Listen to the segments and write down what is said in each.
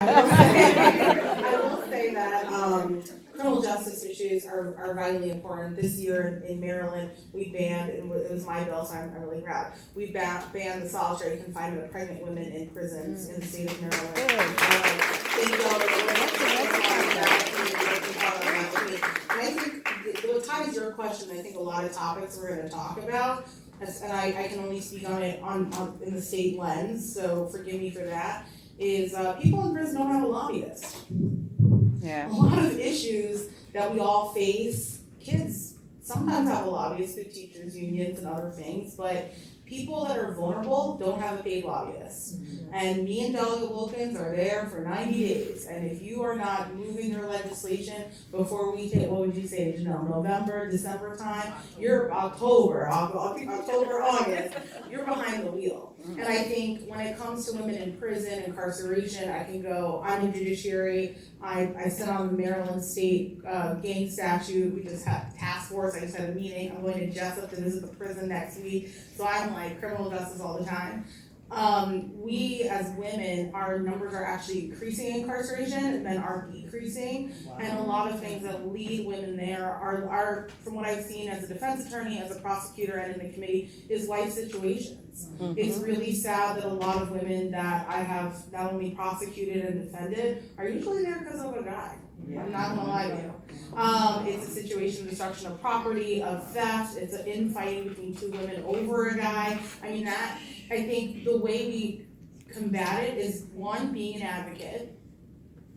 I will say that criminal justice issues are vitally important. This year in Maryland, we banned, and it was my bill, so I'm really proud. We banned the solitary confinement of pregnant women in prisons in the state of Maryland. Thank you all. And I think what ties your question, I think a lot of topics we're going to talk about, and I can only speak on it in the state lens, so forgive me for that, is people in prison don't have a lobbyist. Yeah. A lot of issues that we all face, kids sometimes have a lobbyist through teachers unions and other things, but people that are vulnerable don't have a paid lobbyist. And me and Delegate Wilkins are there for 90 days. And if you are not moving your legislation before we take, what would you say, November, December time, you're October, August, you're behind the wheel. And I think when it comes to women in prison, incarceration, I can go, I'm in judiciary, I sit on the Maryland State gang statute, we just had a task force, I just had a meeting, I'm going to Jessup to visit the prison next week, so I'm like criminal justice all the time. We as women, our numbers are actually increasing in incarceration, men are decreasing, and a lot of things that lead women there are from what I've seen as a defense attorney, as a prosecutor, and in the committee, is life situations. It's really sad that a lot of women that I have not only prosecuted and defended are usually there because of a guy. I'm not gonna lie to you. It's a situation of destruction of property, of theft, it's an infighting between two women over a guy. I think the way we combat it is, one, being an advocate,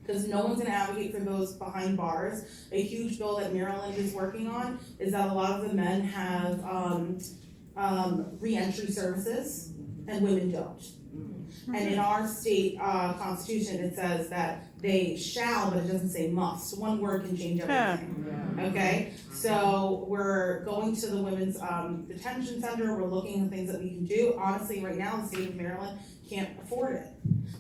because no one's gonna advocate for those behind bars. A huge bill that Maryland is working on is that a lot of the men have re-entry services and women don't. And in our state constitution, it says that they shall, but it doesn't say must. One word can change everything. Okay? So we're going to the women's detention center. We're looking at things that we can do. Honestly, right now, the state of Maryland can't afford it,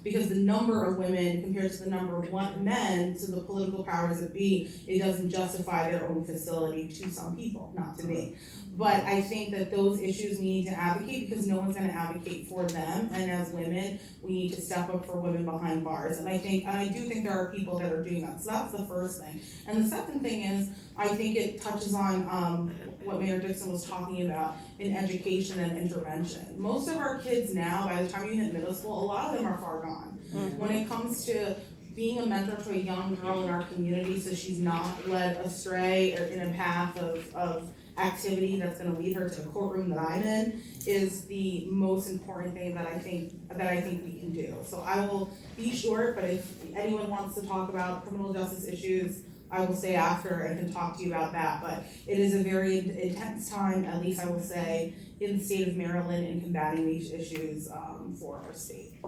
because the number of women compared to the number of men, to the political powers that be, it doesn't justify their own facility to some people, not to me. But I think that those issues we need to advocate, because no one's going to advocate for them. And as women, we need to step up for women behind bars. And I do think there are people that are doing that. So that's the first thing. And the second thing is, I think it touches on what Mayor Dixon was talking about in education and intervention. Most of our kids now, by the time you hit middle school, a lot of them are far gone. When it comes to being a mentor to a young girl in our community so she's not led astray or in a path of activity that's going to lead her to the courtroom that I'm in, is the most important thing that I think we can do. So I will be short, but if anyone wants to talk about criminal justice issues, I will stay after and can talk to you about that. But it is a very intense time, at least I will say, in the state of Maryland in combating these issues for our state.